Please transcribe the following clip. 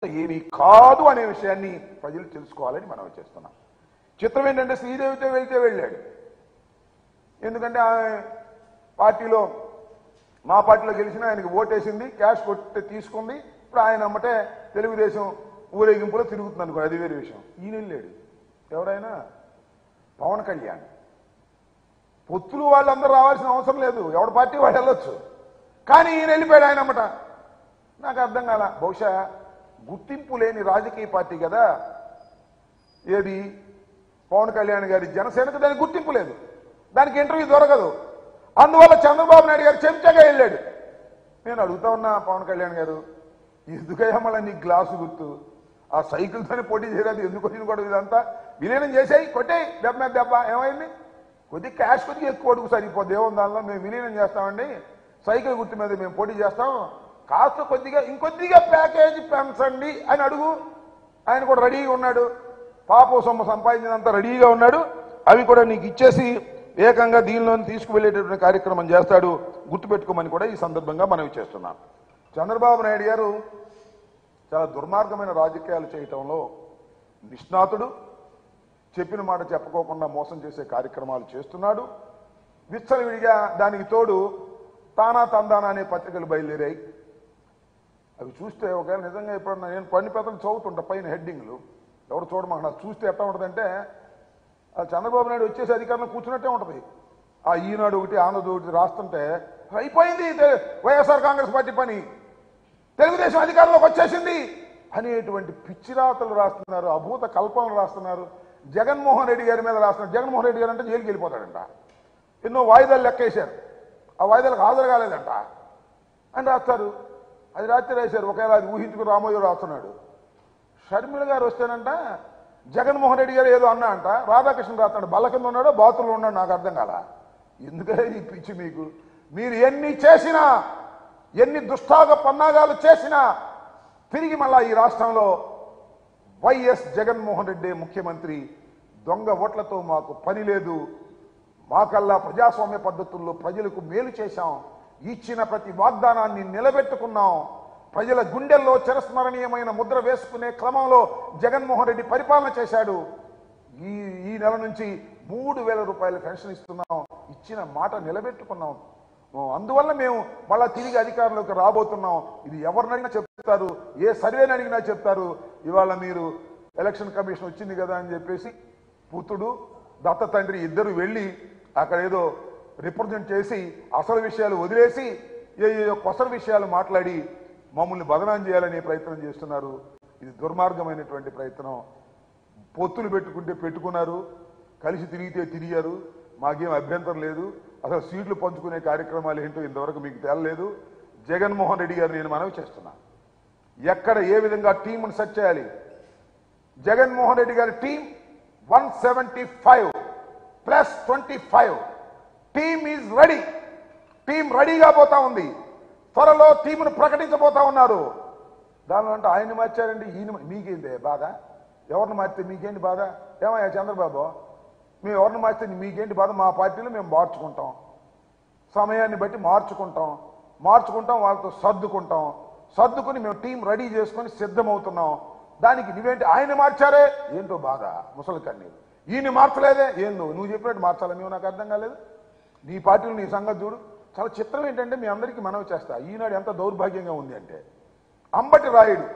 ఏమీ కాదు అనే విషయాన్ని ప్రజలు తెలుసుకోవాలని మనం చేస్తున్నాం. చిత్రం ఏంటంటే శ్రీదేవితో వెళ్తే వెళ్ళాడు. ఎందుకంటే ఆమె పార్టీలో మా పార్టీలో గెలిచిన ఆయనకి ఓటేసింది, క్యాష్ కొట్టి తీసుకుంది. ఇప్పుడు ఆయన అమ్మటే తెలుగుదేశం ఊరేగింపులో తిరుగుతుంది అనుకో, అది వేరే విషయం. ఈయన వెళ్ళాడు. ఎవరైనా పవన్ కళ్యాణ్ పొత్తులు వాళ్ళందరూ రావాల్సిన అవసరం లేదు, ఎవరి పార్టీ వాళ్ళు వెళ్ళొచ్చు. కానీ ఈయన వెళ్ళిపోయాడు ఆయన అమ్మట. నాకు అర్థం కాల. బహుశా గుర్తింపు లేని రాజకీయ పార్టీ కదా ఏది పవన్ కళ్యాణ్ గారి జనసేనకు, దానికి గుర్తింపు లేదు, దానికి ఇంటర్వ్యూ దొరకదు. అందువల్ల చంద్రబాబు నాయుడు గారు చెంచగా వెళ్ళాడు. నేను అడుగుతా ఉన్నా, పవన్ కళ్యాణ్ గారు ఎందుకయ్యా మళ్ళీ నీ గ్లాసు గుర్తు ఆ సైకిల్తోనే పోటీ చేయలేదు, ఎందుకు వచ్చిన కూడా ఇదంతా విలీనం చేసాయి, కొట్టాయి దెబ్బ మీద దెబ్బ. ఏమైంది? కొద్ది క్యాష్ కొద్దిగా ఎక్కువ అడుగు సరిపోద్ది, ఏముంది దానిలో, మేము విలీనం చేస్తామండి, సైకిల్ గుర్తు మీద మేము పోటీ చేస్తాం, కాస్త కొద్దిగా ఇంకొద్దిగా ప్యాకేజీ పెంచండి అని అడుగు. ఆయన కూడా రెడీగా ఉన్నాడు, పాప సొమ్ము సంపాదించినంత రెడీగా ఉన్నాడు. అవి కూడా నీకు ఇచ్చేసి ఏకంగా దీనిలో తీసుకువెళ్ళేటటువంటి కార్యక్రమం చేస్తాడు, గుర్తుపెట్టుకోమని కూడా ఈ సందర్భంగా మనవి చేస్తున్నాం. చంద్రబాబు నాయుడు గారు చాలా దుర్మార్గమైన రాజకీయాలు చేయటంలో నిష్ణాతుడు. చెప్పిన మాట చెప్పుకోకుండా మోసం చేసే కార్యక్రమాలు చేస్తున్నాడు. విచ్చలవిడిగా దానికి తోడు తానా తందానా అనే పత్రికలు బయలుదేరాయి. అవి చూస్తే ఒకవేళ నిజంగా ఎప్పుడన్నా నేను కొన్ని పత్రికలు చదువుతుంటా పైన హెడ్డింగ్లు, ఎవరు చూడమన్నా చూస్తే ఎట్లా ఉంటుందంటే చంద్రబాబు నాయుడు వచ్చేసి అధికారంలో కూర్చున్నట్టే ఉంటుంది. ఆ ఈనాడు ఒకటి ఆంధ్రజ్యోతి ఒకటి రాస్తుంటే అయిపోయింది వైఎస్ఆర్ కాంగ్రెస్ పార్టీ పని, తెలుగుదేశం అధికారంలోకి వచ్చేసింది అనేటువంటి పిచ్చిరాతలు రాస్తున్నారు, అభూత కల్పనలు రాస్తున్నారు. జగన్మోహన్ రెడ్డి గారి మీద రాస్తున్నారు. జగన్మోహన్ రెడ్డి గారు అంటే జైలుకి వెళ్ళిపోతాడంట, ఎన్నో వాయిదాలు లెక్కేశారు, ఆ వాయిదాలకు హాజరు కాలేదంట అని రాస్తారు. అది రాత్రి రాశారు. ఒకవేళ అది ఊహించుకుని రామోజీ రాస్తున్నాడు. షర్మిల గారు వస్తేనంట జగన్మోహన్ రెడ్డి గారు ఏదో అన్నా అంట, రాధాకృష్ణ రాస్తున్నాడు, బల్ల కింద ఉన్నాడో బాతుల్లో ఉన్నాడు, నాకు అర్థం కాల. ఎందుకంటే ఈ పిచ్చి మీకు, మీరు ఎన్ని చేసినా ఎన్ని దుష్టాగ పన్నాగాలు చేసినా తిరిగి మళ్ళా ఈ రాష్ట్రంలో వైఎస్ జగన్మోహన్ రెడ్డి ముఖ్యమంత్రి. దొంగ ఓట్లతో మాకు పని లేదు, మాకల్లా ప్రజాస్వామ్య పద్ధతుల్లో ప్రజలకు మేలు చేశాం, ఇచ్చిన ప్రతి వాగ్దానాన్ని నిలబెట్టుకున్నాం, ప్రజల గుండెల్లో చిరస్మరణీయమైన ముద్ర వేసుకునే క్రమంలో జగన్మోహన్ రెడ్డి పరిపాలన చేశాడు. ఈ నెల నుంచి 3,000 రూపాయల పెన్షన్ ఇస్తున్నాం, ఇచ్చిన మాట నిలబెట్టుకున్నాం. అందువల్ల మేము మళ్ళా తిరిగి అధికారంలోకి రాబోతున్నాం. ఇది ఎవరిని అడిగినా చెప్తారు, ఏ సర్వేని అడిగినా చెప్తారు. ఇవాళ మీరు ఎలక్షన్ కమిషన్ వచ్చింది కదా అని చెప్పేసి పుత్రుడు దత్త తండ్రి ఇద్దరు వెళ్ళి అక్కడ ఏదో రిప్రజెంట్ చేసి అసలు విషయాలు వదిలేసి ఏ కొసరు విషయాలు మాట్లాడి మమ్మల్ని బదనాం చేయాలనే ప్రయత్నం చేస్తున్నారు. ఇది దుర్మార్గమైనటువంటి ప్రయత్నం. పొత్తులు పెట్టుకుంటే పెట్టుకున్నారు, కలిసి తిరిగితే తిరిగారు, మాకేం అభ్యంతరం లేదు. అసలు సీట్లు పంచుకునే కార్యక్రమాలు ఏంటో ఇంతవరకు మీకు తేలలేదు. జగన్మోహన్ రెడ్డి గారు నేను మనవి చేస్తున్నా, ఎక్కడ ఏ విధంగా టీంను సెట్ చేయాలి. జగన్మోహన్ రెడ్డి గారి team 175 plus 25 team is ready. Team రెడీగా పోతా ఉంది. త్వరలో టీంను ప్రకటించబోతా ఉన్నారు. దానిలో అంటే ఆయన్ని మార్చారండి, ఈయన మీకేంటి బాధ? ఎవరిని మార్చితే మీకేంటి బాధ? ఏమయ్యా చంద్రబాబు, మేము ఎవరిని మార్చితే మీకేంటి బాధ? మా పార్టీలో మేము మార్చుకుంటాం, సమయాన్ని బట్టి మార్చుకుంటాం, వాళ్ళతో సర్దుకుని మేము టీం రెడీ చేసుకొని సిద్ధమవుతున్నాం. దానికి నువ్వేంటి ఆయన మార్చారే ఏంటో బాధ, ముసలి కన్నీరు. ఈయన మార్చలేదే ఏందో, నువ్వు చెప్పినట్టు మార్చాలని మేము, నాకు అర్థం కాలేదు. నీ పార్టీలో నీ సంగతి చూడు. చాలా చిత్రం ఏంటంటే మీ అందరికీ మనవి చేస్తా, ఈనాడు ఎంత దౌర్భాగ్యంగా ఉంది అంటే అంబటి రాయుడు